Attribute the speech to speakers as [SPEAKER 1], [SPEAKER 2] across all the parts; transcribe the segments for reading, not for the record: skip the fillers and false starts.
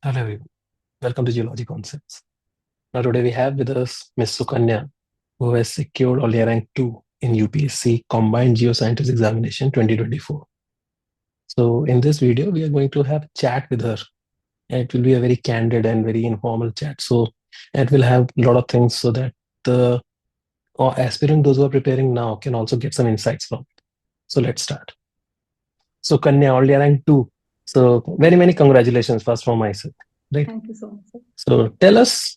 [SPEAKER 1] Hello, everyone. Welcome to Geology Concepts. Now, today we have with us Miss Sukanya, who has secured only rank 2 in UPSC Combined Geosciences Examination 2024. So, in this video, we are going to have a chat with her, and it will be a very candid and very informal chat. So, it will have a lot of things so that the aspiring, those who are preparing now, can also get some insights from it. So, let's start. So, Kanya, only rank 2. So, very many congratulations first from my side. Right.
[SPEAKER 2] Thank you so much, sir.
[SPEAKER 1] So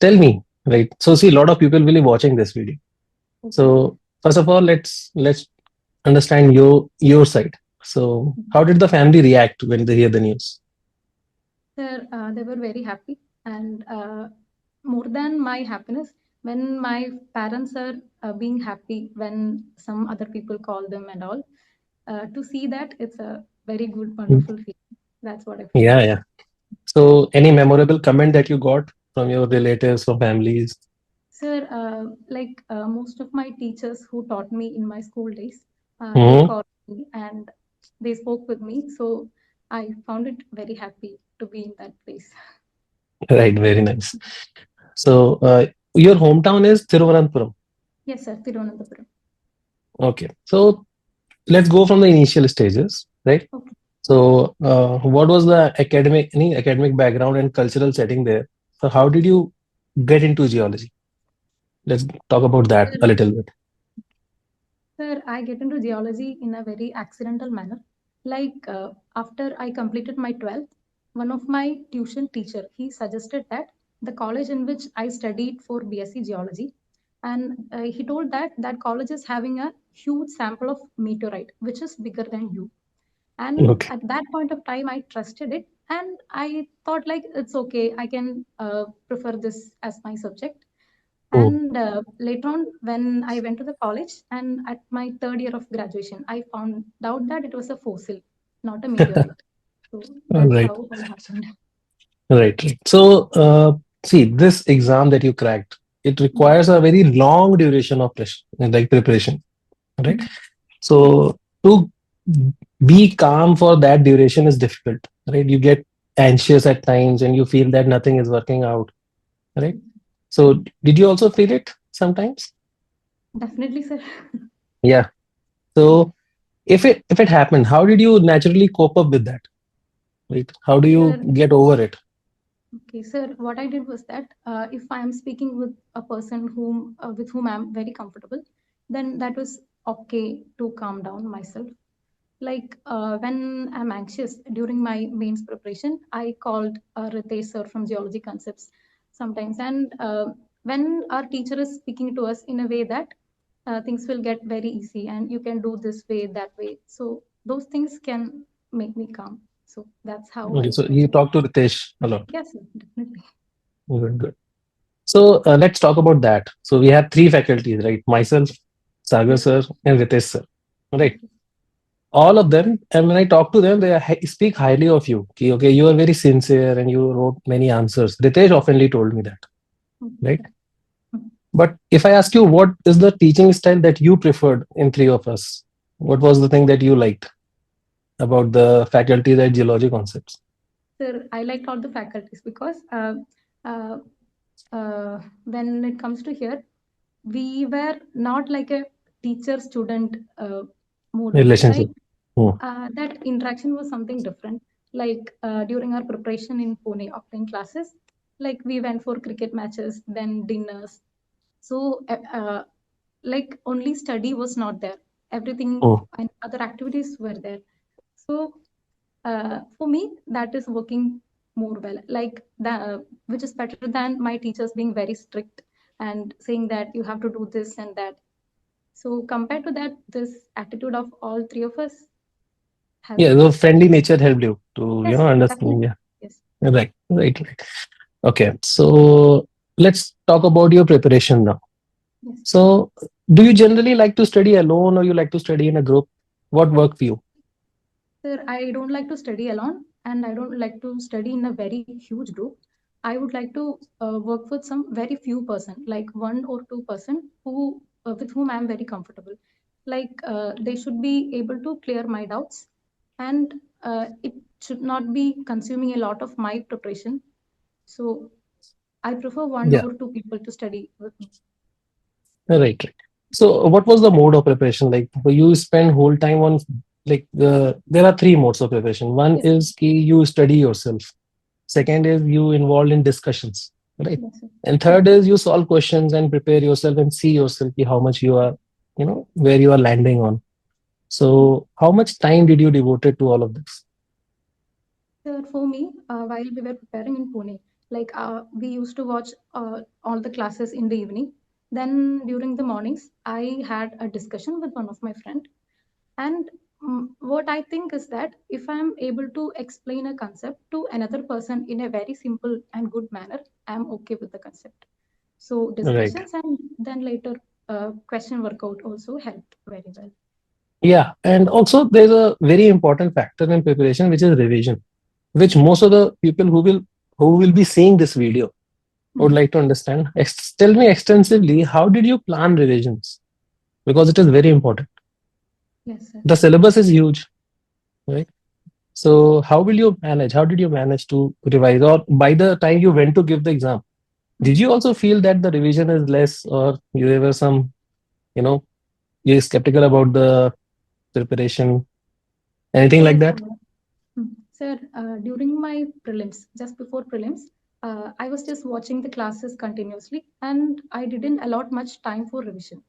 [SPEAKER 1] tell me, right? So see, a lot of people will be watching this video.
[SPEAKER 2] Okay.
[SPEAKER 1] So first of all, let's understand your side. So how did the family react when they hear the news?
[SPEAKER 2] Sir, they were very happy, and more than my happiness, when my parents are being happy when some other people call them and all, to see that it's a very good, wonderful feeling. That's what I feel.
[SPEAKER 1] Yeah, yeah. So any memorable comment that you got from your relatives or families?
[SPEAKER 2] Sir, most of my teachers who taught me in my school days, they
[SPEAKER 1] Hmm.
[SPEAKER 2] called me and they spoke with me. So I found it very happy to be in that place.
[SPEAKER 1] Right, very nice. So your hometown is Thiruvananthapuram.
[SPEAKER 2] Yes, sir, Tirunelveli.
[SPEAKER 1] Okay. So let's go from the initial stages, right?
[SPEAKER 2] Okay.
[SPEAKER 1] So, what was the any academic background and cultural setting there? So, how did you get into geology? Let's talk about that
[SPEAKER 2] Sir,
[SPEAKER 1] a little bit.
[SPEAKER 2] Sir, I get into geology in a very accidental manner. After I completed my 12th, one of my tuition teacher, he suggested that the college in which I studied for BSc geology, and he told that that college is having a huge sample of meteorite, which is bigger than you. And
[SPEAKER 1] Okay.
[SPEAKER 2] at that point of time, I trusted it, and I thought like it's okay. I can prefer this as my subject.
[SPEAKER 1] Hmm.
[SPEAKER 2] And later on, when I went to the college, and at my third year of graduation, I found out that it was a fossil, not a meteorite. So
[SPEAKER 1] All
[SPEAKER 2] that's
[SPEAKER 1] right.
[SPEAKER 2] how all happened.
[SPEAKER 1] Right. Right. So, see, this exam that you cracked, it
[SPEAKER 2] Yes.
[SPEAKER 1] requires a very long duration of like preparation, right?
[SPEAKER 2] Mhm.
[SPEAKER 1] So, to be calm for that duration is difficult, right? You get anxious at times and you feel that nothing is working out, right? So, did you also feel it sometimes?
[SPEAKER 2] Definitely, sir.
[SPEAKER 1] Yeah. So, if it happened, how did you naturally cope up with that? Right? How do you
[SPEAKER 2] Sir,
[SPEAKER 1] get over it?
[SPEAKER 2] okay, sir. What I did was that if I am speaking with a person with whom I am very comfortable, then that was okay to calm down myself. When I'm anxious during my mains preparation, I called Ritesh sir from Geology Concepts sometimes. And when our teacher is speaking to us in a way that things will get very easy and you can do this way, that way. So those things can make me calm. So that's how
[SPEAKER 1] Okay,
[SPEAKER 2] I
[SPEAKER 1] so you
[SPEAKER 2] manage.
[SPEAKER 1] talk to Ritesh a lot.
[SPEAKER 2] Yes, sir, definitely.
[SPEAKER 1] Good, good. So let's talk about that. So we have three faculties, right? Myself, Sagar
[SPEAKER 2] Yes, sir.
[SPEAKER 1] sir, and Ritesh sir. Right.
[SPEAKER 2] Okay.
[SPEAKER 1] All of them, and when I talk to them, they speak highly of you. Okay, you are very sincere and you wrote many answers. Ritesh oftenly told me that,
[SPEAKER 2] Okay,
[SPEAKER 1] right?
[SPEAKER 2] sir. Mhm.
[SPEAKER 1] But if I ask you, what is the teaching style that you preferred in three of us? What was the thing that you liked about the faculties at Geology Concepts?
[SPEAKER 2] Sir, I liked all the faculties because uh, when it comes to here, we were not like a teacher student mood.
[SPEAKER 1] Relationship. Hmm.
[SPEAKER 2] That interaction was something different. During our preparation in Pune offline classes, like we went for cricket matches, then dinners. So only study was not there. Everything
[SPEAKER 1] Hmm.
[SPEAKER 2] and other activities were there. So for me, that is working more well. Which is better than my teachers being very strict and saying that you have to do this and that. So compared to that, this attitude of all three of us has
[SPEAKER 1] Yeah,
[SPEAKER 2] been
[SPEAKER 1] the friendly nature helped you to,
[SPEAKER 2] yes,
[SPEAKER 1] understand.
[SPEAKER 2] definitely
[SPEAKER 1] Yeah,
[SPEAKER 2] yes.
[SPEAKER 1] right, right, right. Okay, so let's talk about your preparation now.
[SPEAKER 2] Yes.
[SPEAKER 1] So, do you generally like to study alone or you like to study in a group? What worked for you?
[SPEAKER 2] Sir, I don't like to study alone and I don't like to study in a very huge group. I would like to work with some very few person, like 1 or 2 person with whom I am very comfortable. They should be able to clear my doubts and it should not be consuming a lot of my preparation. So I prefer one
[SPEAKER 1] Yeah.
[SPEAKER 2] or two people to study with me.
[SPEAKER 1] Right, right. So, what was the mode of preparation like? You spend whole time on like there are three modes of preparation. One
[SPEAKER 2] Yes, sir.
[SPEAKER 1] is ki you study yourself. Second is you involved in discussions, right?
[SPEAKER 2] Yes, sir.
[SPEAKER 1] And
[SPEAKER 2] Yes,
[SPEAKER 1] third is you solve questions and prepare yourself and see yourself ki how much you are, where you are landing on. So, how much time did you devote to all of this?
[SPEAKER 2] sir, for me, while we were preparing in Pune, like we used to watch all the classes in the evening. Then during the mornings, I had a discussion with one of my friend. And what I think is that if I'm able to explain a concept to another person in a very simple and good manner, I'm okay with the concept. So
[SPEAKER 1] Right.
[SPEAKER 2] discussions and then later question workout also helped very well.
[SPEAKER 1] Yeah, and also there's a very important factor in preparation, which is revision, which most of the people who will be seeing this video would
[SPEAKER 2] Hmm.
[SPEAKER 1] like to understand. Tell me extensively, how did you plan revisions? Because it is very important.
[SPEAKER 2] Yes, sir.
[SPEAKER 1] The syllabus is huge, right? So how will you manage? How did you manage to revise? Or by the time you went to give the exam,
[SPEAKER 2] Hmm.
[SPEAKER 1] did you also feel that the revision is less, or you were some, you know, you're skeptical about the preparation, anything like
[SPEAKER 2] Sir,
[SPEAKER 1] that?
[SPEAKER 2] sir, during my prelims, just before prelims, I was just watching the classes continuously and I didn't allot much time for revision.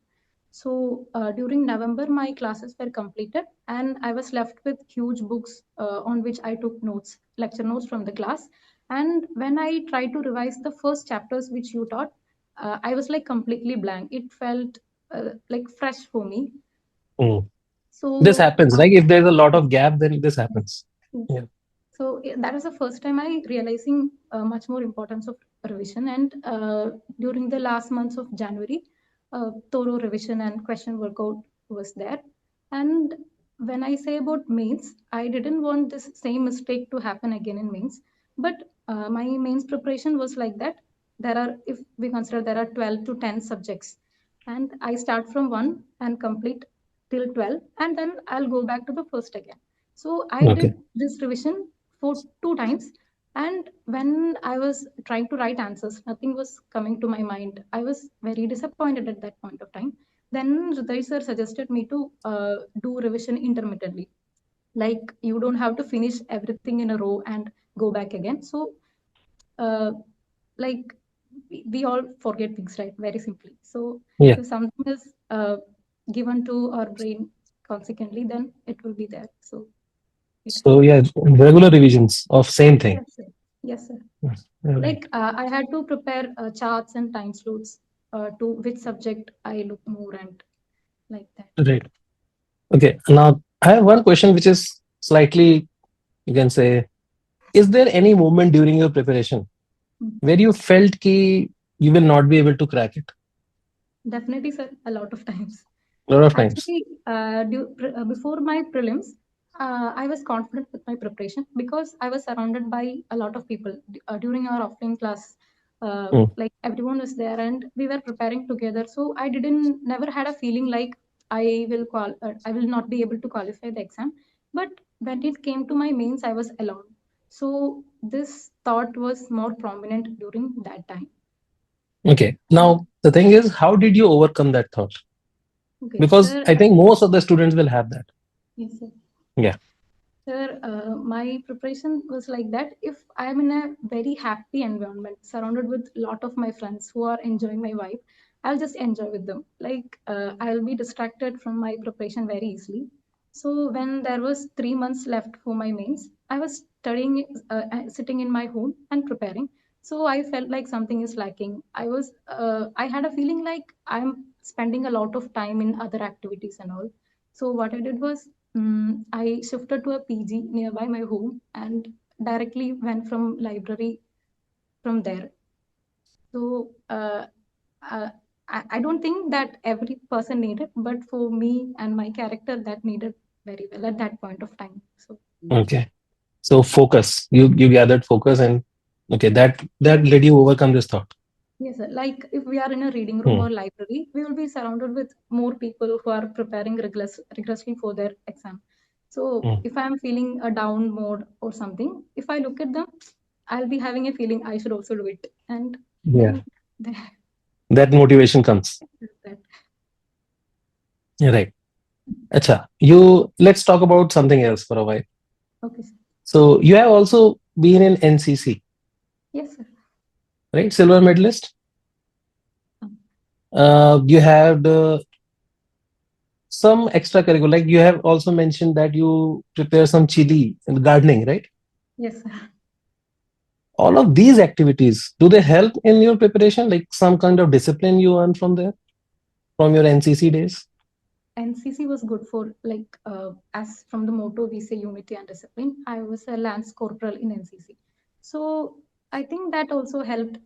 [SPEAKER 2] So during November, my classes were completed and I was left with huge books on which I took notes, lecture notes from the class. And when I tried to revise the first chapters which you taught, I was like completely blank. It felt like fresh for me.
[SPEAKER 1] Mm. This
[SPEAKER 2] So,
[SPEAKER 1] happens, right? If there's a lot
[SPEAKER 2] yes,
[SPEAKER 1] of gap, then this
[SPEAKER 2] yes,
[SPEAKER 1] happens.
[SPEAKER 2] yes.
[SPEAKER 1] Yeah.
[SPEAKER 2] So that was the first time I realizing much more importance of revision. And during the last months of January, thorough revision and question workout was there. And when I say about mains, I didn't want this same mistake to happen again in mains. But my mains preparation was like that. There are, if we consider there are 12 to 10 subjects, and I start from one and complete till 12, and then I'll go back to the first again. So I did
[SPEAKER 1] Okay.
[SPEAKER 2] this revision for two times. And when I was trying to write answers, nothing was coming to my mind. I was very disappointed at that point of time. Then Hriday sir suggested me to do revision intermittently. Like you don't have to finish everything in a row and go back again. So uh, like we all forget things, right? Very simply. So
[SPEAKER 1] Yeah.
[SPEAKER 2] if something is given to our brain consequently, then it will be there. So it
[SPEAKER 1] So
[SPEAKER 2] helped.
[SPEAKER 1] yeah, regular revisions of same thing.
[SPEAKER 2] Yes, sir. Yes, sir.
[SPEAKER 1] Yes. Right.
[SPEAKER 2] Like I had to prepare charts and time slots to which subject I look more and like that.
[SPEAKER 1] Right. Okay. Now I have one question which is slightly, you can say, is there any moment during your preparation
[SPEAKER 2] Mm.
[SPEAKER 1] where you felt ki you will not be able to crack it?
[SPEAKER 2] Definitely, sir, a lot of times.
[SPEAKER 1] A lot of times.
[SPEAKER 2] Actually, before my prelims, I was confident with my preparation because I was surrounded by a lot of people during our offline class.
[SPEAKER 1] Mm.
[SPEAKER 2] Like everyone was there, and we were preparing together. So I didn't never had a feeling like I will not be able to qualify the exam. But when it came to my mains, I was alone. So this thought was more prominent during that time.
[SPEAKER 1] Okay.
[SPEAKER 2] So
[SPEAKER 1] Now the thing is, how did you overcome that thought?
[SPEAKER 2] okay,
[SPEAKER 1] Because
[SPEAKER 2] sir.
[SPEAKER 1] I think most of the students will have that.
[SPEAKER 2] Yes, sir.
[SPEAKER 1] Yeah.
[SPEAKER 2] Sir, my preparation was like that. If I'm in a very happy environment, surrounded with a lot of my friends who are enjoying my vibe, I'll just enjoy with them. Like I'll be distracted from my preparation very easily. So when there was 3 months left for my mains, I was studying, sitting in my home and preparing. So I felt like something is lacking. I had a feeling like I'm spending a lot of time in other activities and all. So what I did was I shifted to a PG nearby my home and directly went from library from there. So I don't think that every person needed, but for me and my character, that needed very well at that point of time. So
[SPEAKER 1] Okay. So focus. You gathered focus, and okay, that led you overcome this thought.
[SPEAKER 2] yes, sir. Like if we are in a reading room
[SPEAKER 1] Hmm.
[SPEAKER 2] or library, we will be surrounded with more people who are preparing rigorously for their exam. So
[SPEAKER 1] Hmm.
[SPEAKER 2] if I'm feeling a down mode or something, if I look at them, I'll be having a feeling I should also do it. And
[SPEAKER 1] Yeah,
[SPEAKER 2] then
[SPEAKER 1] that motivation comes.
[SPEAKER 2] that.
[SPEAKER 1] Right. Acha, you let's talk about something else for a while.
[SPEAKER 2] Okay, sir.
[SPEAKER 1] So you have also been in NCC,
[SPEAKER 2] Yes, sir.
[SPEAKER 1] right? Silver medalist.
[SPEAKER 2] Um,
[SPEAKER 1] You have some extracurricular, like you have also mentioned that you prepare some chili and gardening, right?
[SPEAKER 2] yes, sir.
[SPEAKER 1] All of these activities, do they help in your preparation? Like some kind of discipline you earn from there, from your NCC days?
[SPEAKER 2] NCC was good for like as from the motto we say unity and discipline. I was a lance corporal in NCC, so I think that also helped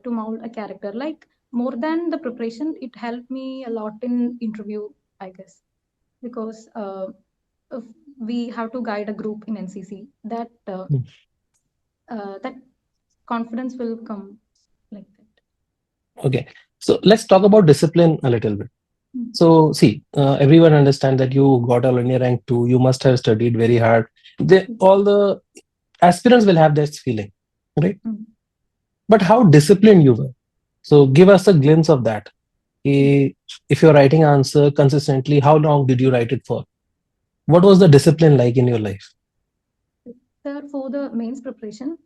[SPEAKER 2] to mold a character. Like more than the preparation, it helped me a lot in interview, I guess, because if we have to guide a group in NCC.
[SPEAKER 1] Hmm.
[SPEAKER 2] That confidence will come like that.
[SPEAKER 1] Okay, so let's talk about discipline a little bit.
[SPEAKER 2] Mm.
[SPEAKER 1] So see, everyone understand that you got all India rank 2. You must have studied very hard. All the aspirants will have this feeling, right?
[SPEAKER 2] Mm.
[SPEAKER 1] But how disciplined you were. So give us a glimpse of that. If you're writing answer consistently, how long did you write it for? What was the discipline like in your life?
[SPEAKER 2] Sir, for the mains preparation,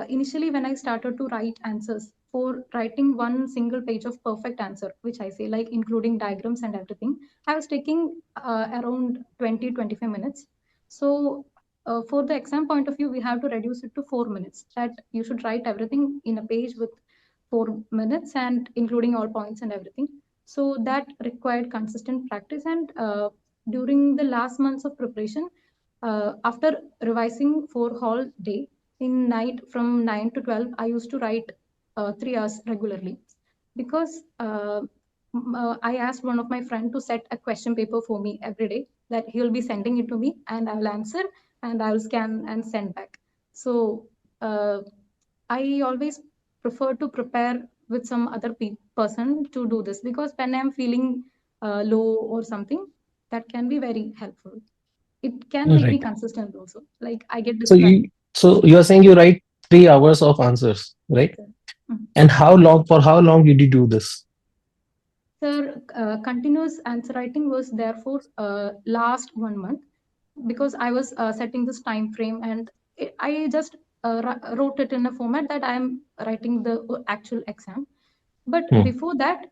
[SPEAKER 2] initially when I started to write answers, for writing one single page of perfect answer, which I say like including diagrams and everything, I was taking around 20-25 minutes. So for the exam point of view, we have to reduce it to 4 minutes. That you should write everything in a page with 4 minutes and including all points and everything. So that required consistent practice. And during the last months of preparation, after revising for whole day, in night from 9 to 12, I used to write 3 hours regularly because I asked one of my friend to set a question paper for me every day that he will be sending it to me and I will answer and I will scan and send back. So uh, I always prefer to prepare with some other person to do this because when I'm feeling low or something, that can be very helpful. It can make me
[SPEAKER 1] Right.
[SPEAKER 2] consistent also. Like I get
[SPEAKER 1] So
[SPEAKER 2] distracted.
[SPEAKER 1] you are saying you write 3 hours of answers,
[SPEAKER 2] Yes,
[SPEAKER 1] right?
[SPEAKER 2] sir. Mhm.
[SPEAKER 1] And how long, for how long did you do this?
[SPEAKER 2] Sir, continuous answer writing was there for last 1 month because I was setting this time frame and I just wrote it in a format that I am writing the actual exam. But
[SPEAKER 1] Hmm.
[SPEAKER 2] before that,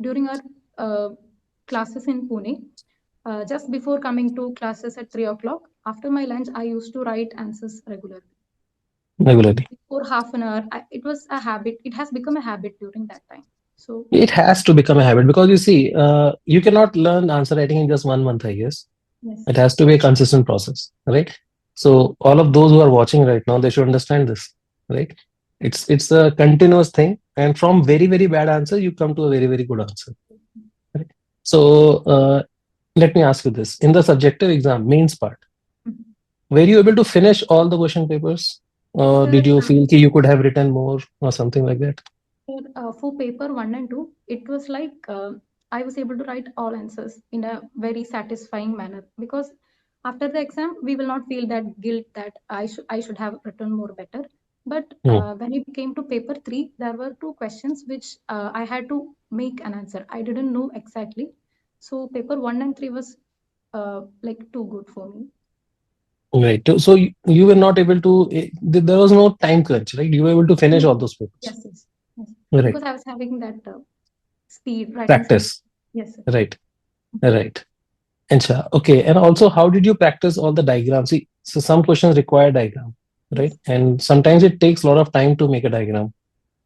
[SPEAKER 2] during our uh, classes in Pune, just before coming to classes at 3 o'clock, after my lunch, I used to write answers regularly.
[SPEAKER 1] Regularly.
[SPEAKER 2] For half an hour. It was a habit. It has become a habit during that time. So
[SPEAKER 1] It has to become a habit because you see, you cannot learn answer writing in just 1 month, I guess.
[SPEAKER 2] yes,
[SPEAKER 1] It has to be a consistent process, right? So all of those who are watching right now, they should understand this, right? It's a continuous thing, and from very very bad answer, you come to a very very good answer. Right? So let me ask you this: in the subjective exam, mains part,
[SPEAKER 2] mhm.
[SPEAKER 1] were you able to finish all the question papers, or
[SPEAKER 2] Sir,
[SPEAKER 1] did you feel that you could have written more or something like that?
[SPEAKER 2] for paper one and two, it was like I was able to write all answers in a very satisfying manner because after the exam we will not feel that guilt that I should have written more better. But
[SPEAKER 1] Hmm.
[SPEAKER 2] when it came to paper three, there were two questions which I had to make an answer. I didn't know exactly. So paper one and three was like too good for me.
[SPEAKER 1] Right. So you were not able to. There was no time crunch, right? You were able to finish
[SPEAKER 2] Yes,
[SPEAKER 1] all those papers.
[SPEAKER 2] yes, yes, yes.
[SPEAKER 1] Right.
[SPEAKER 2] Because I was having that writing speed.
[SPEAKER 1] Practice.
[SPEAKER 2] Yes, sir.
[SPEAKER 1] Right. Right. Acha. Okay. And also, how did you practice all the diagrams? See, so some questions require diagram, right?
[SPEAKER 2] Yes.
[SPEAKER 1] And sometimes it takes a lot of time to make a diagram.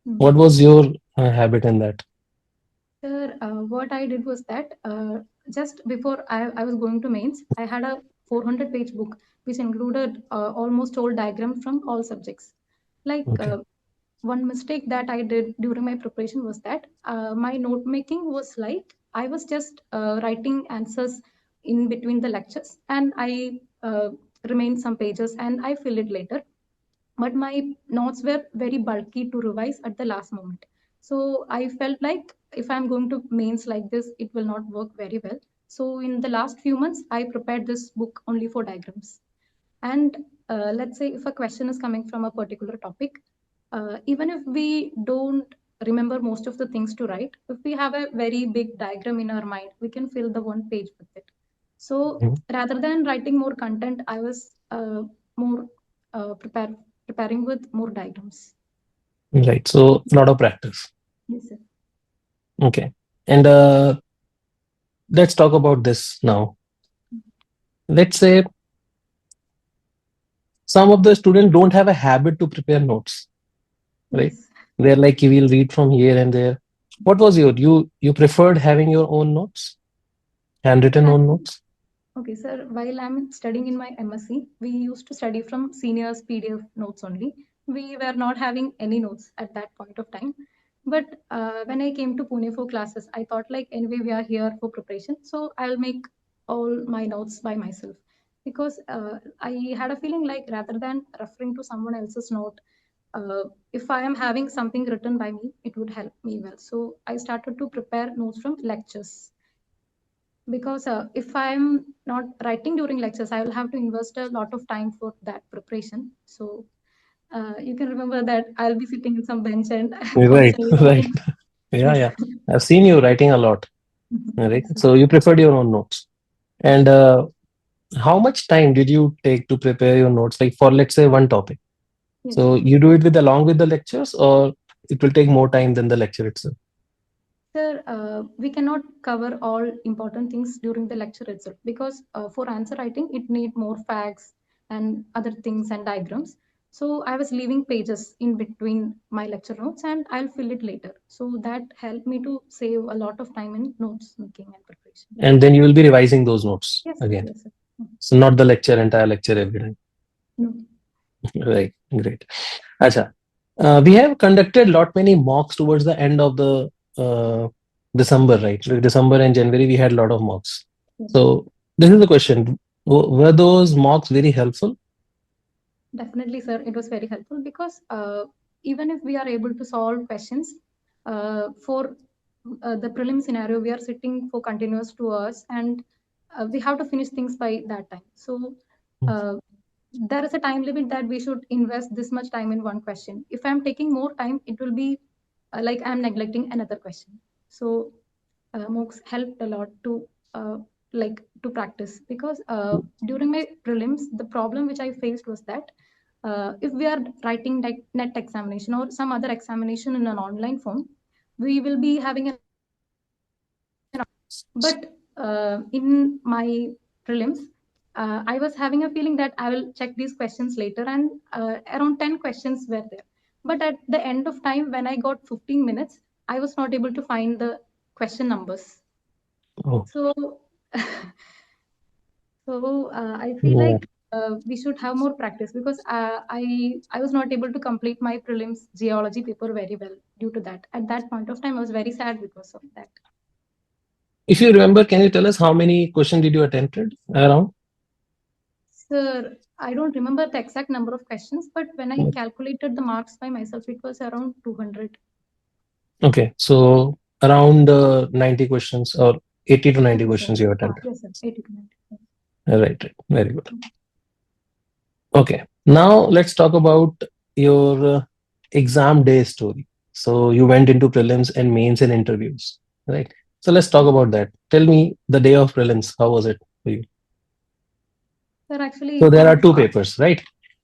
[SPEAKER 2] Mm.
[SPEAKER 1] What was your habit in that?
[SPEAKER 2] Sir, what I did was that just before I was going to mains, I had a 400-page book which included almost all diagrams from all subjects. Like
[SPEAKER 1] Okay.
[SPEAKER 2] one mistake that I did during my preparation was that my note making was like I was just writing answers in between the lectures and I remained some pages and I fill it later, but my notes were very bulky to revise at the last moment. So I felt like if I'm going to mains like this, it will not work very well. So in the last few months, I prepared this book only for diagrams. And let's say if a question is coming from a particular topic, even if we don't remember most of the things to write, if we have a very big diagram in our mind, we can fill the one page with it. So
[SPEAKER 1] Mhm.
[SPEAKER 2] rather than writing more content, I was more preparing with more diagrams.
[SPEAKER 1] Right. So a lot of practice.
[SPEAKER 2] Yes, sir.
[SPEAKER 1] Okay. And let's talk about this now. Let's say some of the students don't have a habit to prepare notes, right?
[SPEAKER 2] Yes.
[SPEAKER 1] They're like, we'll read from here and there. What was you preferred having your own notes, handwritten
[SPEAKER 2] Sir,
[SPEAKER 1] own
[SPEAKER 2] actually,
[SPEAKER 1] notes?
[SPEAKER 2] okay, sir. While I'm studying in my MSc, we used to study from seniors' PDF notes only. We were not having any notes at that point of time. But when I came to Pune for classes, I thought like anyway we are here for preparation, so I'll make all my notes by myself because I had a feeling like rather than referring to someone else's note, if I am having something written by me, it would help me well. So I started to prepare notes from lectures because if I'm not writing during lectures, I will have to invest a lot of time for that preparation. So you can remember that I'll be sitting in some bench and
[SPEAKER 1] Right,
[SPEAKER 2] constantly
[SPEAKER 1] right.
[SPEAKER 2] writing.
[SPEAKER 1] Yeah,
[SPEAKER 2] Yes.
[SPEAKER 1] yeah. I've seen you writing a lot, right?
[SPEAKER 2] Yes, sir.
[SPEAKER 1] So you preferred your own notes. And how much time did you take to prepare your notes, like for let's say one topic?
[SPEAKER 2] Yes,
[SPEAKER 1] So
[SPEAKER 2] sir.
[SPEAKER 1] you do it with along with the lectures, or it will take more time than the lecture itself?
[SPEAKER 2] Sir, we cannot cover all important things during the lecture itself because for answer writing, it need more facts and other things and diagrams. So I was leaving pages in between my lecture notes and I'll fill it later. So that helped me to save a lot of time in notes making and preparation.
[SPEAKER 1] And then you will be revising those notes
[SPEAKER 2] Yes, sir.
[SPEAKER 1] again.
[SPEAKER 2] Yes, sir.
[SPEAKER 1] So not the lecture, entire lecture every time.
[SPEAKER 2] No.
[SPEAKER 1] Right, great. Acha. We have conducted lot many mocks towards the end of the uh, December, right? Like December and January, we had a lot of mocks.
[SPEAKER 2] Yes, sir.
[SPEAKER 1] So this is the question: Were those mocks very helpful?
[SPEAKER 2] Definitely, sir. It was very helpful because even if we are able to solve questions for the prelim scenario, we are sitting for continuous 2 hours and we have to finish things by that time. So uh, there is a time limit that we should invest this much time in one question. If I'm taking more time, it will be like I'm neglecting another question. So MOOCs helped a lot to to practice because during my prelims, the problem which I faced was that if we are writing net examination or some other examination in an online form, we will be having an but in my prelims, I was having a feeling that I will check these questions later, and around 10 questions were there. But at the end of time, when I got 15 minutes, I was not able to find the question numbers.
[SPEAKER 1] Oh,
[SPEAKER 2] So, I feel
[SPEAKER 1] yeah.
[SPEAKER 2] like we should have more practice because I was not able to complete my prelims geology paper very well due to that. At that point of time, I was very sad because of that.
[SPEAKER 1] If you remember, can you tell us how many questions did you attempted around?
[SPEAKER 2] Sir, I don't remember the exact number of questions, but when I calculated the marks by myself, it was around 200.
[SPEAKER 1] Okay, so around 90 questions or 80 to 90
[SPEAKER 2] Okay, sir.
[SPEAKER 1] questions you attempted.
[SPEAKER 2] Yes, sir. 80 to 90.
[SPEAKER 1] Right, right. Very good. Okay, now let's talk about your exam day story. So you went into prelims and mains and interviews, right? So let's talk about that. Tell me the day of prelims. How was it for you?
[SPEAKER 2] Sir, actually,
[SPEAKER 1] So there are
[SPEAKER 2] from
[SPEAKER 1] two papers, right?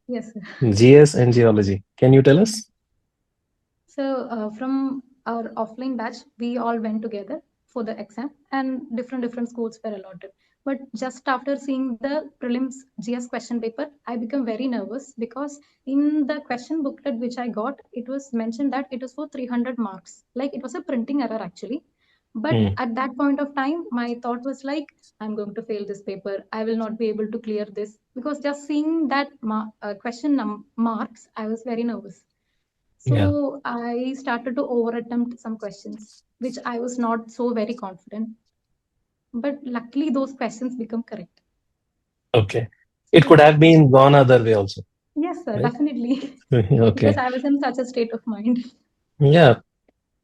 [SPEAKER 2] yes, sir.
[SPEAKER 1] GS and geology. Can you tell us?
[SPEAKER 2] So from our offline batch, we all went together for the exam, and different schools were allotted. But just after seeing the prelims GS question paper, I became very nervous because in the question booklet which I got, it was mentioned that it was for 300 marks. Like it was a printing error actually. But
[SPEAKER 1] Hmm.
[SPEAKER 2] at that point of time, my thought was like, I'm going to fail this paper. I will not be able to clear this because just seeing that marks, I was very nervous.
[SPEAKER 1] Yeah.
[SPEAKER 2] So I started to over attempt some questions, which I was not so very confident. But luckily, those questions become correct.
[SPEAKER 1] Okay. It could
[SPEAKER 2] So
[SPEAKER 1] have been gone other way also,
[SPEAKER 2] yes, sir,
[SPEAKER 1] right?
[SPEAKER 2] definitely, because
[SPEAKER 1] Okay.
[SPEAKER 2] I was in such a state of mind.
[SPEAKER 1] Yeah.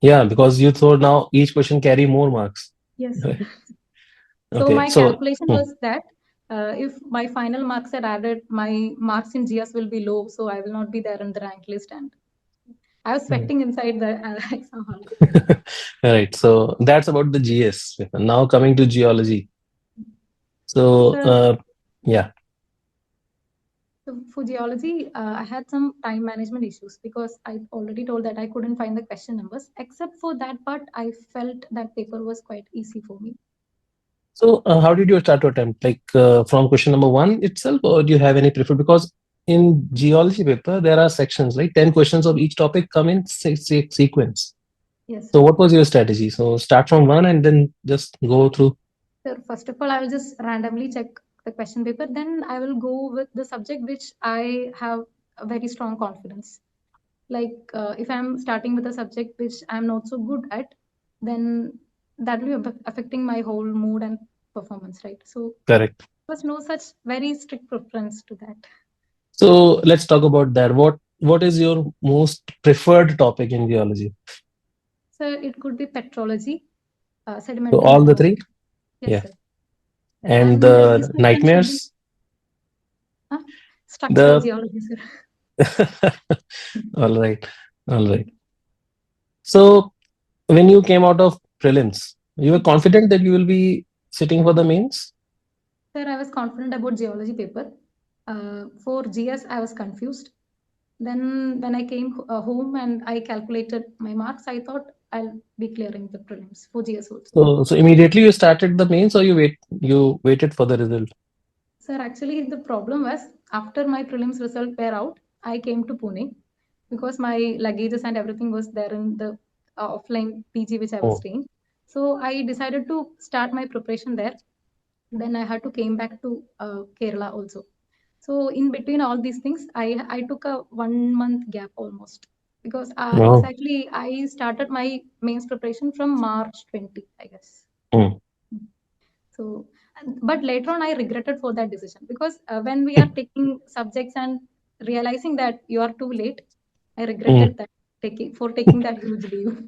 [SPEAKER 1] Yeah. Because you thought now each question carry more marks.
[SPEAKER 2] Yes, sir.
[SPEAKER 1] Right?
[SPEAKER 2] So
[SPEAKER 1] Okay.
[SPEAKER 2] my
[SPEAKER 1] So
[SPEAKER 2] calculation
[SPEAKER 1] hmm,
[SPEAKER 2] was that. If my final marks are added, my marks in GS will be low, so I will not be there in the rank list. And I was
[SPEAKER 1] Mm.
[SPEAKER 2] sweating inside the exam hall.
[SPEAKER 1] Right. So that's about the GS. Now coming to geology. So
[SPEAKER 2] So,
[SPEAKER 1] yeah.
[SPEAKER 2] so for geology, I had some time management issues because I already told that I couldn't find the question numbers. Except for that part, I felt that paper was quite easy for me.
[SPEAKER 1] So how did you start to attempt? Like from question number one itself, or do you have any preferred? Because in geology paper there are sections, like 10 questions of each topic come in sequence.
[SPEAKER 2] Yes,
[SPEAKER 1] So
[SPEAKER 2] sir.
[SPEAKER 1] what was your strategy? So start from one and then just go through.
[SPEAKER 2] So first of all, I will just randomly check the question paper. Then I will go with the subject which I have a very strong confidence. Like if I'm starting with a subject which I'm not so good at, then that will be affecting my whole mood and performance, right? So
[SPEAKER 1] Correct.
[SPEAKER 2] there was no such very strict preference to that.
[SPEAKER 1] So let's talk about that. What is your most preferred topic in geology?
[SPEAKER 2] So it could be petrology,
[SPEAKER 1] So
[SPEAKER 2] sedimentary
[SPEAKER 1] all the
[SPEAKER 2] mineralogy.
[SPEAKER 1] three?
[SPEAKER 2] Yes,
[SPEAKER 1] Yeah.
[SPEAKER 2] sir.
[SPEAKER 1] And
[SPEAKER 2] And this
[SPEAKER 1] the
[SPEAKER 2] question should be
[SPEAKER 1] nightmares?
[SPEAKER 2] uh, structural
[SPEAKER 1] The
[SPEAKER 2] geology, sir.
[SPEAKER 1] all right. All right. So when you came out of prelims, you were confident that you will be sitting for the mains?
[SPEAKER 2] Sir, I was confident about geology paper. For GS, I was confused. Then when I came home and I calculated my marks, I thought I'll be clearing the prelims for GS also.
[SPEAKER 1] So immediately you started the mains, or you waited for the result?
[SPEAKER 2] Sir, actually the problem was after my prelims result were out, I came to Pune because my luggages and everything was there in the offline PG which I was
[SPEAKER 1] Oh,
[SPEAKER 2] staying. So I decided to start my preparation there. Then I had to came back to Kerala also. So in between all these things, I took a 1 month gap almost because it's
[SPEAKER 1] no.
[SPEAKER 2] actually I started my mains preparation from March 20, I guess.
[SPEAKER 1] Mm.
[SPEAKER 2] So, but later on I regretted for that decision because when we are taking subjects and realizing that you are too late, I
[SPEAKER 1] Mm.
[SPEAKER 2] regretted that taking that huge leave.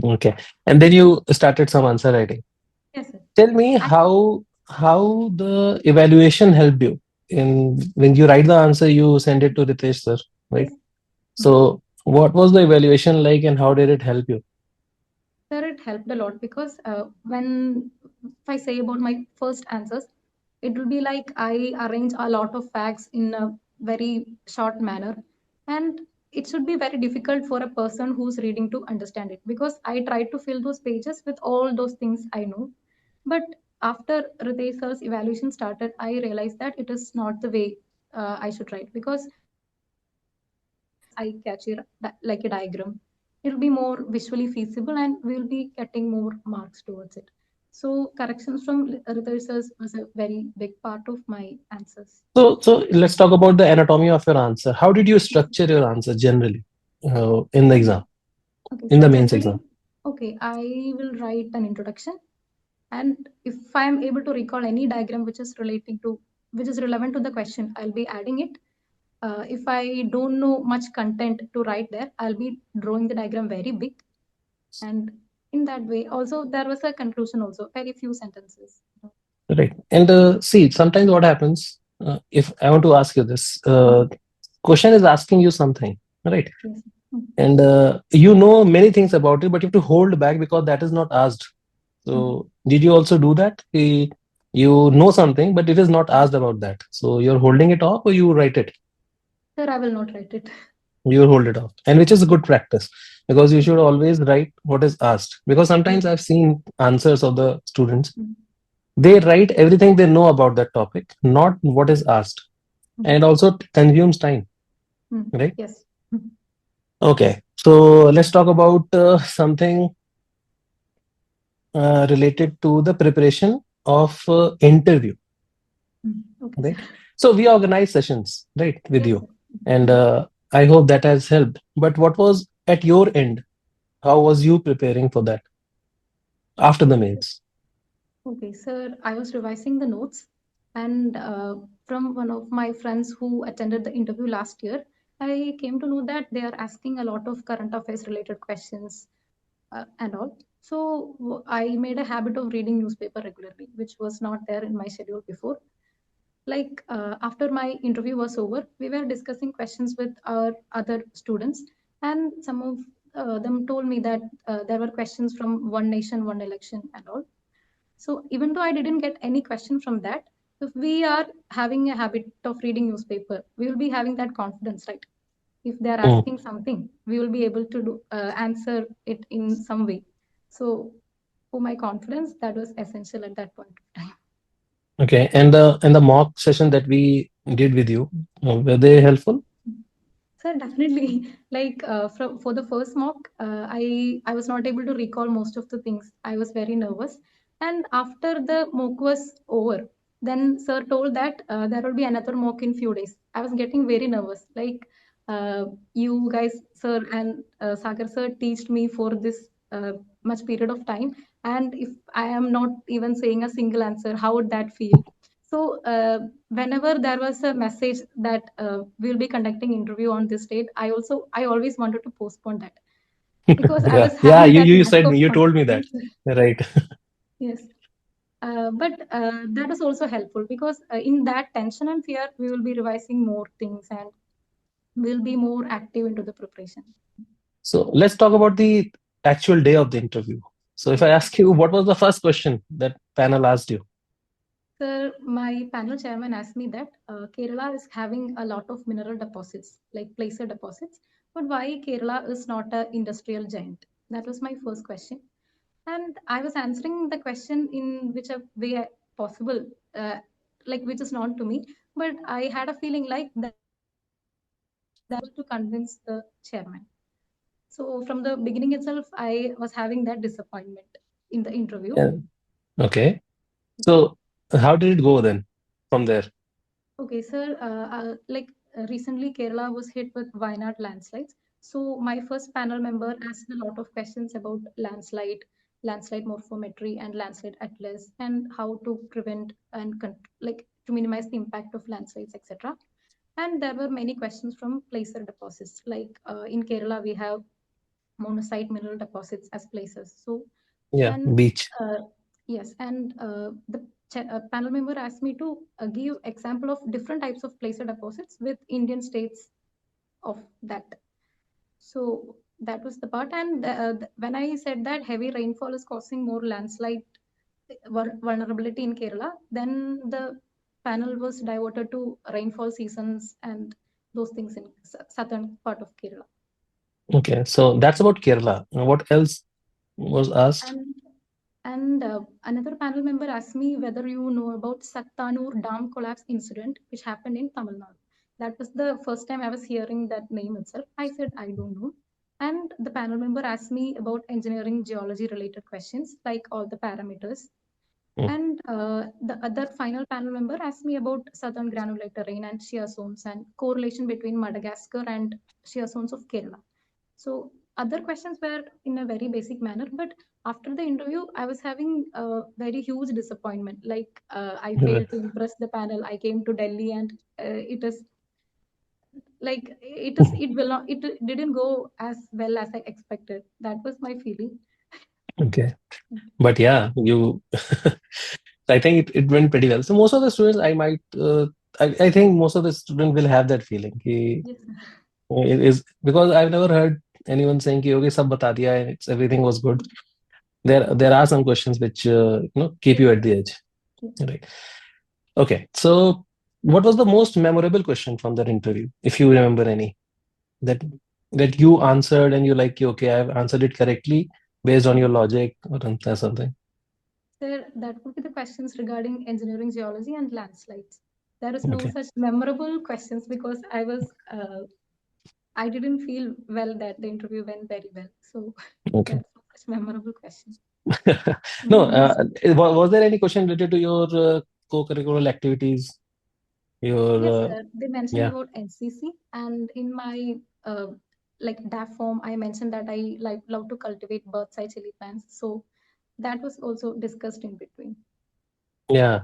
[SPEAKER 1] Okay. And then you started some answer writing.
[SPEAKER 2] Yes, sir.
[SPEAKER 1] Tell me how the evaluation helped you in when you write the answer, you send it to Ritesh sir, right?
[SPEAKER 2] Yes. Mhm.
[SPEAKER 1] So what was the evaluation like and how did it help you?
[SPEAKER 2] Sir, it helped a lot because when if I say about my first answers, it will be like I arrange a lot of facts in a very short manner, and it should be very difficult for a person who's reading to understand it because I try to fill those pages with all those things I know. But after Ritesh sir's evaluation started, I realized that it is not the way I should write because it will not be as eye-catchy like a diagram. It will be more visually feasible and we will be getting more marks towards it. So corrections from Ritesh sir was a very big part of my answers.
[SPEAKER 1] So let's talk about the anatomy of your answer. How did you structure your answer generally in the exam,
[SPEAKER 2] Okay,
[SPEAKER 1] in
[SPEAKER 2] so
[SPEAKER 1] the mains
[SPEAKER 2] generally,
[SPEAKER 1] exam?
[SPEAKER 2] okay, I will write an introduction, and if I am able to recall any diagram which is relevant to the question, I'll be adding it. If I don't know much content to write there, I'll be drawing the diagram very big, and in that way, also there was a conclusion also, very few sentences.
[SPEAKER 1] Right. And see, sometimes what happens, if I want to ask you this,
[SPEAKER 2] Mhm.
[SPEAKER 1] question is asking you something, right?
[SPEAKER 2] Yes. Mhm.
[SPEAKER 1] And you know many things about it, but you have to hold back because that is not asked.
[SPEAKER 2] Mhm.
[SPEAKER 1] So did you also do that? You know something, but it is not asked about that. So you're holding it off or you write it?
[SPEAKER 2] Sir, I will not write it.
[SPEAKER 1] You hold it off. And which is a
[SPEAKER 2] Yes.
[SPEAKER 1] good practice because you
[SPEAKER 2] Yes.
[SPEAKER 1] should always write what is asked. Because
[SPEAKER 2] Yes.
[SPEAKER 1] sometimes I've seen answers of the students,
[SPEAKER 2] Mhm.
[SPEAKER 1] they write everything they know about that topic, not what is asked.
[SPEAKER 2] Mhm.
[SPEAKER 1] And also consumes time,
[SPEAKER 2] Mhm.
[SPEAKER 1] right?
[SPEAKER 2] Yes. Mhm.
[SPEAKER 1] Okay. So let's talk about something related to the preparation of interview,
[SPEAKER 2] Mhm. Okay, sir.
[SPEAKER 1] right? So we organize sessions, right, with
[SPEAKER 2] Yes,
[SPEAKER 1] you,
[SPEAKER 2] sir.
[SPEAKER 1] and
[SPEAKER 2] Mhm.
[SPEAKER 1] I hope that has helped. But what was at your end? How was you preparing for that after the mains?
[SPEAKER 2] Okay, sir, I was revising the notes, and from one of my friends who attended the interview last year, I came to know that they are asking a lot of current affairs related questions and all. So I made a habit of reading newspaper regularly, which was not there in my schedule before. After my interview was over, we were discussing questions with our other students, and some of them told me that there were questions from one nation, one election, and all. So even though I didn't get any question from that, if we are having a habit of reading newspaper, we will be having that confidence, right? If they are
[SPEAKER 1] Mm.
[SPEAKER 2] asking something, we will be able to answer it in some way. So for my confidence, that was essential at that point of time.
[SPEAKER 1] Okay, and the mock session that we did with you, were they helpful?
[SPEAKER 2] So definitely, for the first mock, I was not able to recall most of the things. I was very nervous, and after the mock was over, then sir told that there will be another mock in few days. I was getting very nervous. You guys, sir and Sagar sir, teached me for this much period of time, and if I am not even saying a single answer, how would that feel? So whenever there was a message that we'll be conducting interview on this date, I always wanted to postpone that because I
[SPEAKER 1] Yeah,
[SPEAKER 2] was
[SPEAKER 1] yeah.
[SPEAKER 2] having
[SPEAKER 1] You
[SPEAKER 2] that
[SPEAKER 1] you
[SPEAKER 2] lack
[SPEAKER 1] said
[SPEAKER 2] of
[SPEAKER 1] you told me that,
[SPEAKER 2] confidence.
[SPEAKER 1] right?
[SPEAKER 2] Yes, but that is also helpful because in that tension and fear, we will be revising more things and we'll be more active into the preparation.
[SPEAKER 1] So let's talk about the actual day of the interview. So if I
[SPEAKER 2] Okay.
[SPEAKER 1] ask you, what was the first question that panel asked you?
[SPEAKER 2] Sir, my panel chairman asked me that Kerala is having a lot of mineral deposits, like placer deposits, but why Kerala is not an industrial giant? That was my first question. And I was answering the question in which a way possible, uh, which is known to me, but I had a feeling like that to convince the chairman. So from the beginning itself, I was having that disappointment in the interview.
[SPEAKER 1] Yeah. Okay. So how did it go then from there?
[SPEAKER 2] Okay, sir. Recently, Kerala was hit with Wayanad landslides. So my first panel member asked a lot of questions about landslide morphometry, and landslide atlas, and how to prevent and to minimize the impact of landslides, etc. And there were many questions from placer deposits. In Kerala, we have monazite mineral deposits as places. So
[SPEAKER 1] Yeah,
[SPEAKER 2] and
[SPEAKER 1] beach.
[SPEAKER 2] uh, yes, and the panel member asked me to give example of different types of placer deposits with Indian states of that. So that was the part. And when I said that heavy rainfall is causing more landslide vulnerability in Kerala, then the panel was diverted to rainfall seasons and those things in southern part of Kerala.
[SPEAKER 1] Okay, so that's about Kerala. What else was asked?
[SPEAKER 2] And another panel member asked me whether you know about Sattanur Dam collapse incident, which happened in Tamil Nadu. That was the first time I was hearing that name itself. I said, I don't know. And the panel member asked me about engineering geology related questions, like all the parameters.
[SPEAKER 1] Mm.
[SPEAKER 2] And the other final panel member asked me about southern granular terrain and shear zones and correlation between Madagascar and shear zones of Kerala. So other questions were in a very basic manner, but after the interview, I was having a very huge disappointment. I failed to impress the panel. I came to Delhi, and it is it will not it didn't go as well as I expected. That was my feeling.
[SPEAKER 1] Okay, but yeah, you. I think it went pretty well. So most of the students, I think most of the students will have that feeling.
[SPEAKER 2] Yes.
[SPEAKER 1] It is because I've never heard anyone saying कि okay सब बता दिया and it's everything was good. There are some questions which keep
[SPEAKER 2] Yes.
[SPEAKER 1] you at the edge.
[SPEAKER 2] Yes.
[SPEAKER 1] Right. Okay. So what was the most memorable question from that interview, if you remember any that that you answered and you like okay I've answered it correctly based on your logic or something.
[SPEAKER 2] There, that would be the questions regarding engineering geology and landslides. There is no
[SPEAKER 1] Okay.
[SPEAKER 2] such memorable questions because I didn't feel well that the interview went very well. So
[SPEAKER 1] Okay.
[SPEAKER 2] that's not such memorable question.
[SPEAKER 1] No,
[SPEAKER 2] Yes.
[SPEAKER 1] was there any question related to your co-curricular activities? Your
[SPEAKER 2] Yes, sir. They mentioned
[SPEAKER 1] yeah,
[SPEAKER 2] about NCC, and in my DAF form, I mentioned that I love to cultivate bird's eye chili plants. So that was also discussed in between.
[SPEAKER 1] yeah.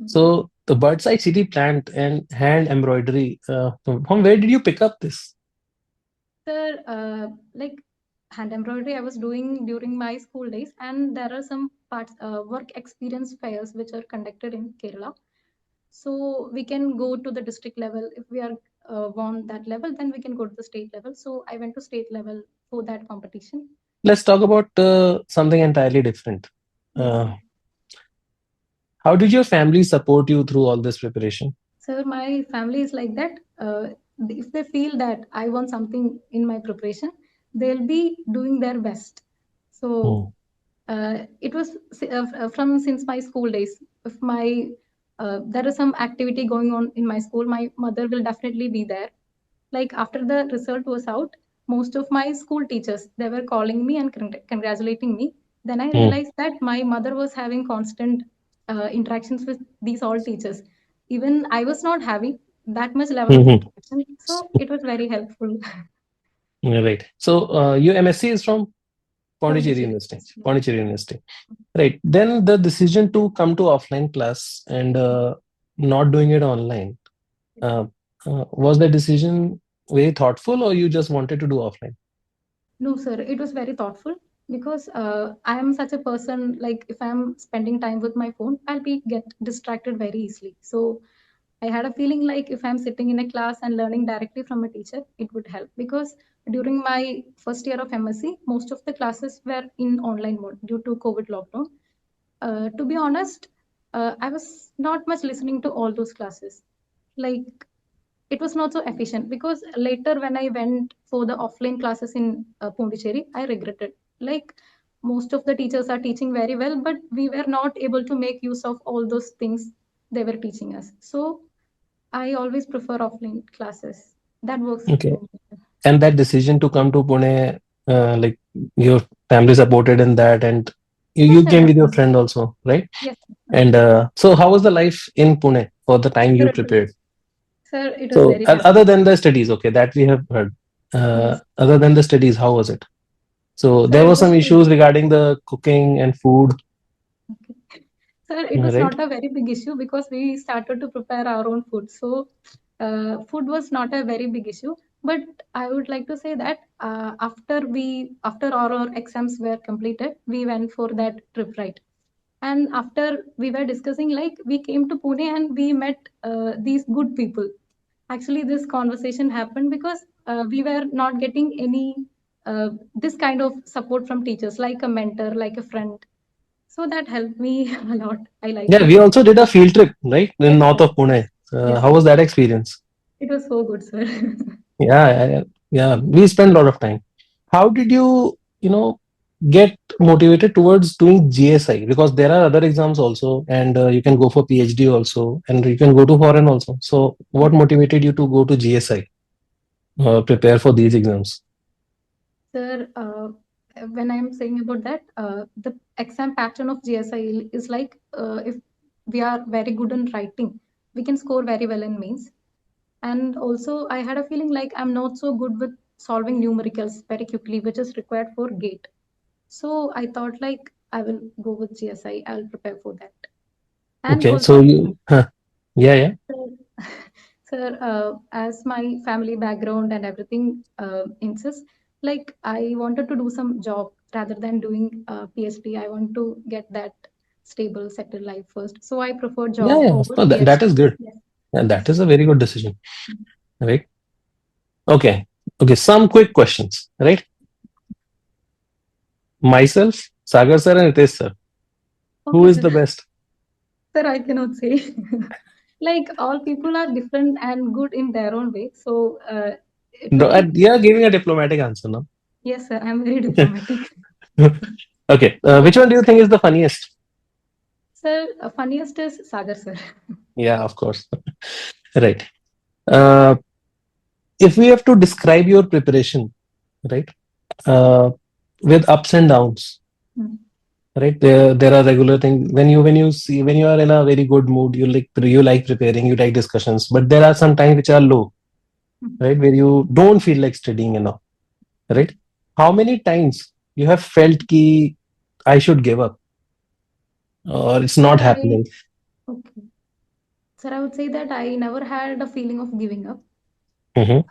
[SPEAKER 2] Mhm.
[SPEAKER 1] So the bird's eye city plant and hand embroidery. From where did you pick up this?
[SPEAKER 2] Sir, hand embroidery I was doing during my school days, and there are some parts work experience fairs which are conducted in Kerala. So we can go to the district level. If we are won that level, then we can go to the state level. So I went to state level for that competition.
[SPEAKER 1] Let's talk about something entirely different.
[SPEAKER 2] Yes, sir.
[SPEAKER 1] Uh, how did your family support you through all this preparation?
[SPEAKER 2] So my family is like that. If they feel that I want something in my preparation, they'll be doing their best. So
[SPEAKER 1] Hmm.
[SPEAKER 2] it was from since my school days. If my there is some activity going on in my school, my mother will definitely be there. Like after the result was out, most of my school teachers, they were calling me and congratulating me. Then I
[SPEAKER 1] Hmm.
[SPEAKER 2] realized that my mother was having constant interactions with these all teachers. Even I was not having that much level of
[SPEAKER 1] Mhm.
[SPEAKER 2] interaction, so it was very helpful.
[SPEAKER 1] Yeah, right. So your MSc is from Pondicherry
[SPEAKER 2] Pondicherry.
[SPEAKER 1] University. Pondicherry University. Right. Then the decision to come to offline class and not doing it online, uh, was the decision very thoughtful, or you just wanted to do offline?
[SPEAKER 2] No, sir, it was very thoughtful because I am such a person. Like if I'm spending time with my phone, I'll be get distracted very easily. So I had a feeling like if I'm sitting in a class and learning directly from a teacher, it would help because during my first year of MSc, most of the classes were in online mode due to COVID lockdown. To be honest, I was not much listening to all those classes. Like it was not so efficient because later when I went for the offline classes in Pondicherry, I regretted. Like most of the teachers are teaching very well, but we were not able to make use of all those things they were teaching us. So I always prefer offline classes. That works
[SPEAKER 1] Okay.
[SPEAKER 2] for me.
[SPEAKER 1] And that decision to come to Pune, like your family supported in that, and
[SPEAKER 2] Yes,
[SPEAKER 1] you
[SPEAKER 2] sir,
[SPEAKER 1] came with your
[SPEAKER 2] definitely.
[SPEAKER 1] friend also, right?
[SPEAKER 2] Yes,
[SPEAKER 1] And so, how was the life in Pune for the time
[SPEAKER 2] sir,
[SPEAKER 1] you prepared?
[SPEAKER 2] it was
[SPEAKER 1] So,
[SPEAKER 2] very
[SPEAKER 1] other
[SPEAKER 2] happy.
[SPEAKER 1] than the studies, okay, that we have heard.
[SPEAKER 2] Yes,
[SPEAKER 1] Other than the studies, how was it? So,
[SPEAKER 2] sir,
[SPEAKER 1] there
[SPEAKER 2] it
[SPEAKER 1] were
[SPEAKER 2] was
[SPEAKER 1] some
[SPEAKER 2] so
[SPEAKER 1] issues regarding the cooking and food,
[SPEAKER 2] Sir, it was
[SPEAKER 1] right?
[SPEAKER 2] not a very big issue because we started to prepare our own food. So, food was not a very big issue. But I would like to say that after our exams were completed, we went for that trip, right? And after we were discussing, like we came to Pune and we met these good people. Actually, this conversation happened because we were not getting any this kind of support from teachers, like a mentor, like a friend. So that helped me a lot. I like
[SPEAKER 1] Yeah,
[SPEAKER 2] it.
[SPEAKER 1] we also did a field trip, right, in
[SPEAKER 2] Yes,
[SPEAKER 1] north
[SPEAKER 2] sir.
[SPEAKER 1] of Pune.
[SPEAKER 2] Yes,
[SPEAKER 1] How
[SPEAKER 2] sir.
[SPEAKER 1] was that experience?
[SPEAKER 2] It was so good, sir.
[SPEAKER 1] Yeah, yeah, we spent a lot of time. How did you get motivated towards doing GSI? Because there are other exams also, and you can go for PhD also, and you can go to foreign also. So, what motivated you to go to GSI, prepare for these exams?
[SPEAKER 2] Sir, when I'm saying about that, the exam pattern of GSI is like if we are very good in writing, we can score very well in mains. And also, I had a feeling like I'm not so good with solving numericals very quickly, which is required for GATE. So I thought like I will go with GSI. I'll prepare for that. And
[SPEAKER 1] Okay, so
[SPEAKER 2] also,
[SPEAKER 1] yeah, yeah,
[SPEAKER 2] Sir, sir, as my family background and everything insists, like I wanted to do some job rather than doing PhD. I want to get that stable, settled life first. So I prefer
[SPEAKER 1] yeah,
[SPEAKER 2] job
[SPEAKER 1] yeah.
[SPEAKER 2] over
[SPEAKER 1] So that
[SPEAKER 2] PhD.
[SPEAKER 1] is good.
[SPEAKER 2] Yes,
[SPEAKER 1] Yeah, that
[SPEAKER 2] yes.
[SPEAKER 1] is a very good decision, right? Okay, okay. Some quick questions, right? Myself, Sagar sir, and Ritesh sir. Who
[SPEAKER 2] Okay,
[SPEAKER 1] is
[SPEAKER 2] sir.
[SPEAKER 1] the best?
[SPEAKER 2] Sir, I cannot say. Like all people are different and good in their own way. So to
[SPEAKER 1] No,
[SPEAKER 2] me,
[SPEAKER 1] you are giving a diplomatic answer now.
[SPEAKER 2] yes, sir. I'm very diplomatic.
[SPEAKER 1] Okay, which one do you think is the funniest?
[SPEAKER 2] Sir, funniest is Sagar, sir.
[SPEAKER 1] Yeah, of course. Right. Uh, if we have to describe your preparation, right, uh, with ups and downs,
[SPEAKER 2] Hmm.
[SPEAKER 1] right? There are regular things when you are in a very good mood, you like preparing, you like discussions, but there are some times which are low,
[SPEAKER 2] Hmm.
[SPEAKER 1] right, where you don't feel like studying enough, right? How many times you have felt ki I should give up or it's
[SPEAKER 2] Sir,
[SPEAKER 1] not
[SPEAKER 2] I
[SPEAKER 1] happening?
[SPEAKER 2] okay. Sir, I would say that I never had a feeling of giving up.
[SPEAKER 1] Hmm.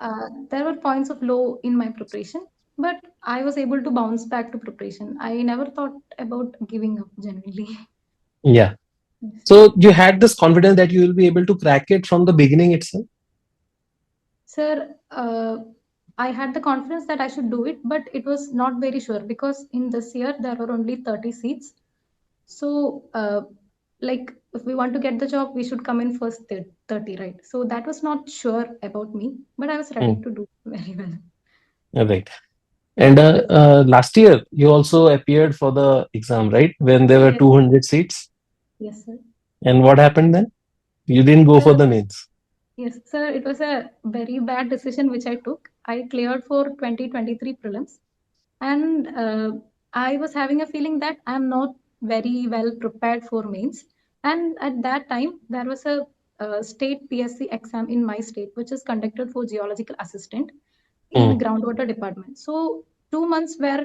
[SPEAKER 2] There were points of low in my preparation, but I was able to bounce back to preparation. I never thought about giving up genuinely.
[SPEAKER 1] Yeah.
[SPEAKER 2] Yes.
[SPEAKER 1] So you had this confidence that you will be able to crack it from the beginning itself.
[SPEAKER 2] Sir, I had the confidence that I should do it, but it was not very sure because in this year there were only 30 seats. So, like, if we want to get the job, we should come in first 30, right? So that was not sure about me, but I was ready
[SPEAKER 1] Hmm.
[SPEAKER 2] to do very well.
[SPEAKER 1] Right. And last year you also appeared for the exam, right? When there were
[SPEAKER 2] Yes,
[SPEAKER 1] 200 seats.
[SPEAKER 2] yes, sir.
[SPEAKER 1] And what happened then? You didn't go for
[SPEAKER 2] Sir,
[SPEAKER 1] the mains.
[SPEAKER 2] yes, sir. It was a very bad decision which I took. I cleared for 2023 prelims, and I was having a feeling that I'm not very well prepared for mains. And at that time there was a state PSC exam in my state which is conducted for geological assistant in
[SPEAKER 1] Hmm.
[SPEAKER 2] groundwater department. So 2 months were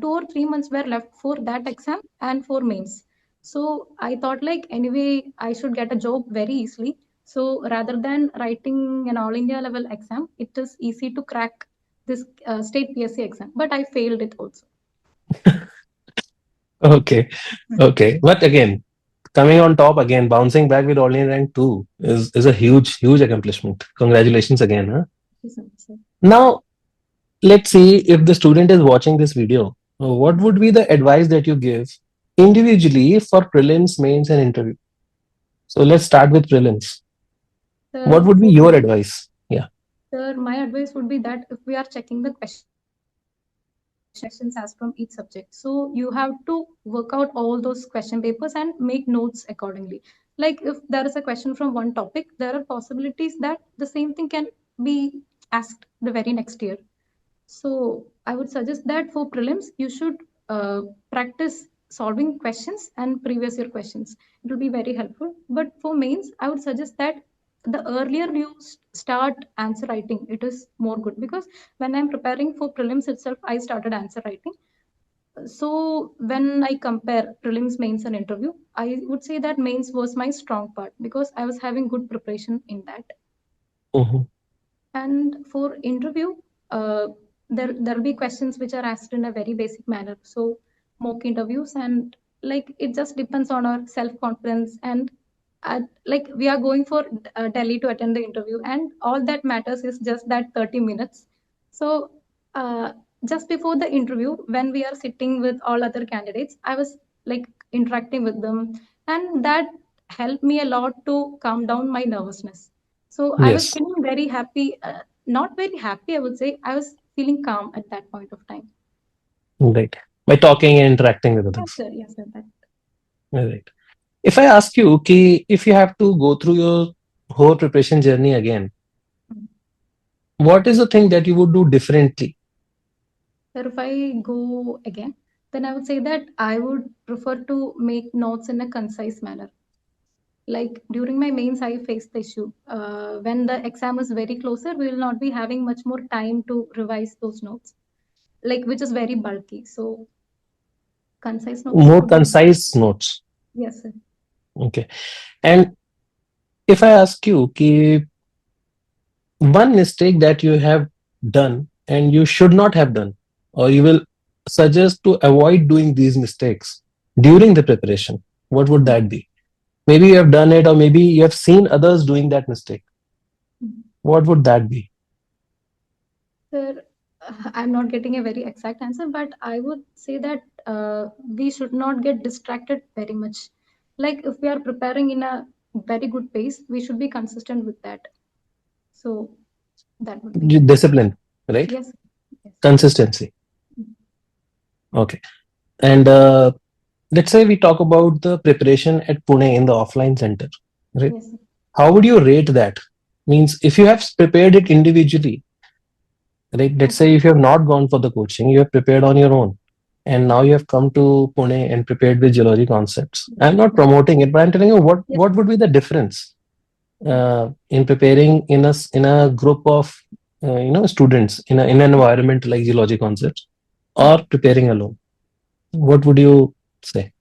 [SPEAKER 2] 2 or 3 months were left for that exam and for mains. So I thought like anyway I should get a job very easily. So rather than writing an all India level exam, it is easy to crack this state PSC exam. But I failed it also.
[SPEAKER 1] Okay. Okay. But again, coming on top again, bouncing back with only rank two is a huge, huge accomplishment. Congratulations again. Huh?
[SPEAKER 2] Yes, sir.
[SPEAKER 1] Now, let's see if the student is watching this video. What would be the advice that you give individually for prelims, mains, and interview? So let's start with prelims. What
[SPEAKER 2] Sir,
[SPEAKER 1] would be
[SPEAKER 2] for
[SPEAKER 1] your
[SPEAKER 2] prelims,
[SPEAKER 1] advice? Yeah.
[SPEAKER 2] sir, my advice would be that if we are checking the questions as from each subject, so you have to work out all those question papers and make notes accordingly. Like if there is a question from one topic, there are possibilities that the same thing can be asked the very next year. So I would suggest that for prelims, you should practice solving questions and previous year questions. It will be very helpful. But for mains, I would suggest that the earlier you start answer writing, it is more good because when I'm preparing for prelims itself, I started answer writing. So when I compare prelims, mains, and interview, I would say that mains was my strong part because I was having good preparation in that.
[SPEAKER 1] Mhm.
[SPEAKER 2] And for interview, uh, there'll be questions which are asked in a very basic manner. So mock interviews and like it just depends on our self confidence and like we are going for Delhi to attend the interview, and all that matters is just that 30 minutes. So uh, just before the interview, when we are sitting with all other candidates, I was like interacting with them, and that helped me a lot to calm down my nervousness. So I was
[SPEAKER 1] Yes.
[SPEAKER 2] feeling very happy, not very happy, I would say. I was feeling calm at that point of time.
[SPEAKER 1] Right. By talking and interacting with others.
[SPEAKER 2] Yes, sir, that.
[SPEAKER 1] Right. If I ask you, ki, if you have to go through your whole preparation journey again,
[SPEAKER 2] Mm.
[SPEAKER 1] what is the thing that you would do differently?
[SPEAKER 2] Sir, if I go again, then I would say that I would prefer to make notes in a concise manner. Like during my mains, I faced the issue. When the exam is very closer, we will not be having much more time to revise those notes, like which is very bulky. So concise notes
[SPEAKER 1] More
[SPEAKER 2] would be,
[SPEAKER 1] concise notes.
[SPEAKER 2] yes, sir.
[SPEAKER 1] Okay. And if I ask you, ki, one mistake that you have done and you should not have done, or you will suggest to avoid doing these mistakes during the preparation, what would that be? Maybe you have done it, or maybe you have seen others doing that mistake.
[SPEAKER 2] Mm.
[SPEAKER 1] What would that be?
[SPEAKER 2] Sir, I'm not getting a very exact answer, but I would say that we should not get distracted very much. Like if we are preparing in a very good pace, we should be consistent with that. So that would be,
[SPEAKER 1] Discipline, right?
[SPEAKER 2] yes, yes,
[SPEAKER 1] Consistency. Okay. And let's say we talk about the preparation at Pune in the offline center, right?
[SPEAKER 2] yes,
[SPEAKER 1] How would you rate that? Means if you have prepared it individually, right? Let's say
[SPEAKER 2] okay,
[SPEAKER 1] if you have not gone for the coaching, you have prepared on your own, and now
[SPEAKER 2] okay,
[SPEAKER 1] you have come to Pune and prepared with geology concepts. I'm not promoting it, but I'm telling you
[SPEAKER 2] yes,
[SPEAKER 1] what would be the difference in preparing in a group of students in an environment like geology concepts or preparing alone. What would you say?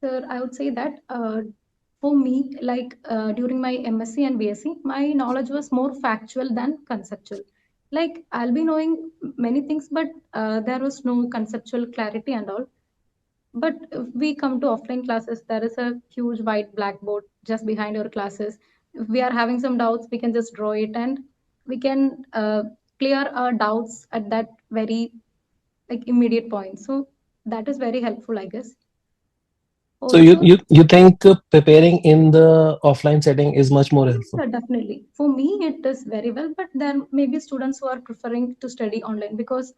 [SPEAKER 2] sir, I would say that for me, like during my MSc and BSc, my knowledge was more factual than conceptual. Like I'll be knowing many things, but there was no conceptual clarity and all. But if we come to offline classes, there is a huge white blackboard just behind your classes. If we are having some doubts, we can just draw it, and we can clear our doubts at that very like immediate point. So that is very helpful, I guess.
[SPEAKER 1] So you
[SPEAKER 2] Also,
[SPEAKER 1] you you think preparing in the offline setting is much more
[SPEAKER 2] yes,
[SPEAKER 1] helpful?
[SPEAKER 2] definitely. For me, it is very well, but then maybe students who are preferring to study online because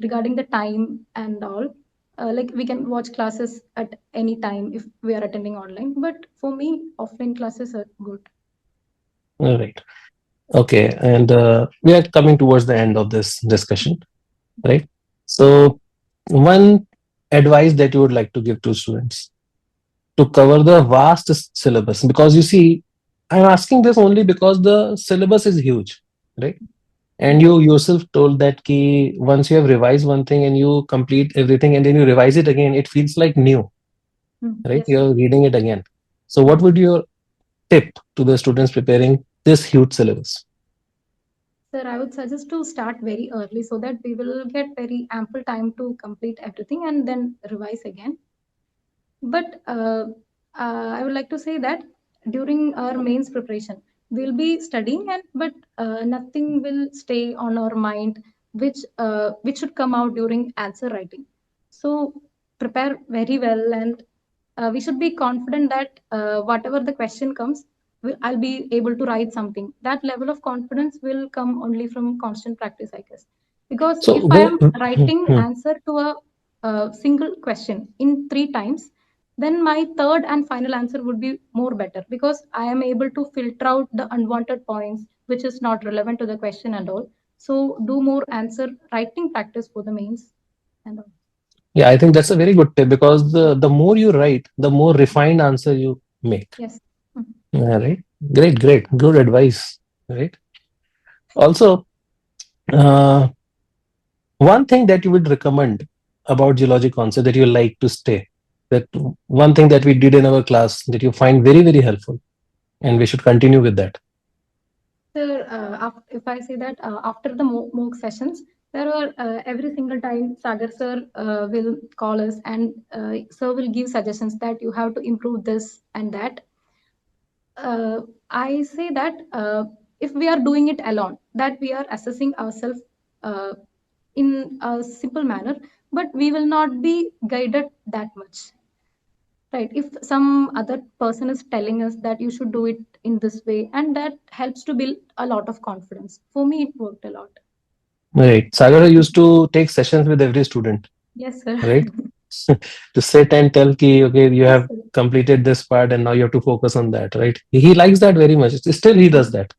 [SPEAKER 2] regarding the time and all, like we can watch classes at any time if we are attending online. But for me, offline classes are good.
[SPEAKER 1] All right. Okay. And we are coming towards the end of this discussion, right? So one advice that you would like to give to students to cover the vast syllabus, because you see, I'm asking this only because the syllabus is huge, right? And
[SPEAKER 2] Yes.
[SPEAKER 1] you yourself told that key once you have revised one thing and you complete everything and then you revise it again, it feels like new, right?
[SPEAKER 2] Yes, sir.
[SPEAKER 1] You're reading it again. So what would your tip to the students preparing this huge syllabus?
[SPEAKER 2] Sir, I would suggest to start very early so that we will get very ample time to complete everything and then revise again. But I would like to say that during our mains preparation, we'll be studying, and but nothing will stay on our mind, which should come out during answer writing. So prepare very well, and we should be confident that whatever the question comes, I'll be able to write something. That level of confidence will come only from constant practice, I guess. Because
[SPEAKER 1] So
[SPEAKER 2] if I
[SPEAKER 1] when
[SPEAKER 2] am writing answer to a single question in three times, then my third and final answer would be more better because I am able to filter out the unwanted points which is not relevant to the question and all. So do more answer writing practice for the mains and all.
[SPEAKER 1] Yeah, I think that's a very good tip because the more you write, the more refined answer you make.
[SPEAKER 2] Yes. Mhm.
[SPEAKER 1] Yeah, right. Great, good advice. Right. Also, uh, one thing that you would recommend about geology concept that you like to stay, that one thing that we did in our class that you find very helpful, and we should continue with that.
[SPEAKER 2] Sir, if I say that after the mock sessions, there were every single time Sagar sir will call us and sir will give suggestions that you have to improve this and that. I say that if we are doing it alone, that we are assessing ourselves uh, in a simple manner, but we will not be guided that much. Right. If some other person is telling us that you should do it in this way, and that helps to build a lot of confidence. For me, it worked a lot.
[SPEAKER 1] Right. Sagar used to take sessions with every student,
[SPEAKER 2] Yes, sir.
[SPEAKER 1] right? To sit and tell ki, okay, you
[SPEAKER 2] Yes,
[SPEAKER 1] have
[SPEAKER 2] sir.
[SPEAKER 1] completed this part and now you have to focus on that, right? He likes that very much. Still, he does that,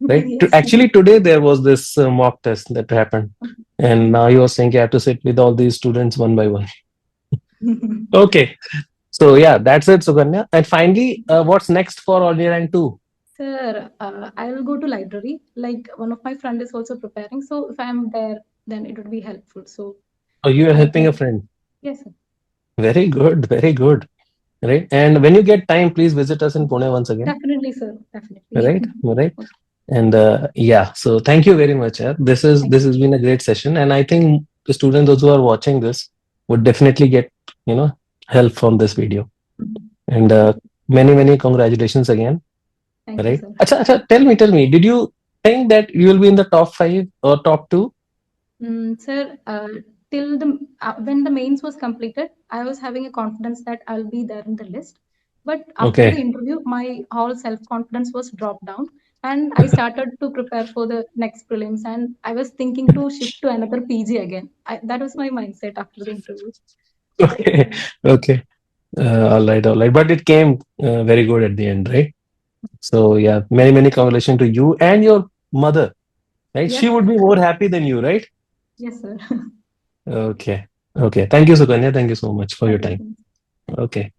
[SPEAKER 1] right?
[SPEAKER 2] Yes.
[SPEAKER 1] Actually, today there was this mock test that happened, and now he was saying you have to sit with all these students one by one. Okay, so yeah, that's it, Suganya. And finally, what's next for All Rank 2?
[SPEAKER 2] Sir, I will go to library. Like one of my friend is also preparing, so if I am there, then it would be helpful. So
[SPEAKER 1] Oh, you are
[SPEAKER 2] I
[SPEAKER 1] helping a
[SPEAKER 2] can.
[SPEAKER 1] friend.
[SPEAKER 2] Yes, sir.
[SPEAKER 1] Very good, right? And when you get time, please visit us in Pune once again,
[SPEAKER 2] Definitely, sir. Definitely.
[SPEAKER 1] right?
[SPEAKER 2] Okay.
[SPEAKER 1] And yeah, so thank you very much. This is
[SPEAKER 2] Thank
[SPEAKER 1] this has been a great session, and I think the students, those who are watching this, would definitely get you know help from this video.
[SPEAKER 2] you.
[SPEAKER 1] And many congratulations again,
[SPEAKER 2] Thank you,
[SPEAKER 1] right?
[SPEAKER 2] sir.
[SPEAKER 1] Acha, tell me, did you think that you will be in the top five or top two?
[SPEAKER 2] Sir, till the when the mains was completed, I was having a confidence that I'll be there in the list. But after the
[SPEAKER 1] Okay.
[SPEAKER 2] interview, my whole self confidence was dropped down, and I started to prepare for the next prelims. And I was thinking to shift to another PG again. That was my mindset after the interview.
[SPEAKER 1] Okay, okay. All right. But it came very good at the end, right? So yeah, many congratulations to you and your mother, right? She
[SPEAKER 2] Yes,
[SPEAKER 1] would be more happy than you, right?
[SPEAKER 2] yes, sir.
[SPEAKER 1] Okay. Okay. Thank you, Sukanya. Thank you so much for your
[SPEAKER 2] Thank
[SPEAKER 1] time.
[SPEAKER 2] you.
[SPEAKER 1] Okay.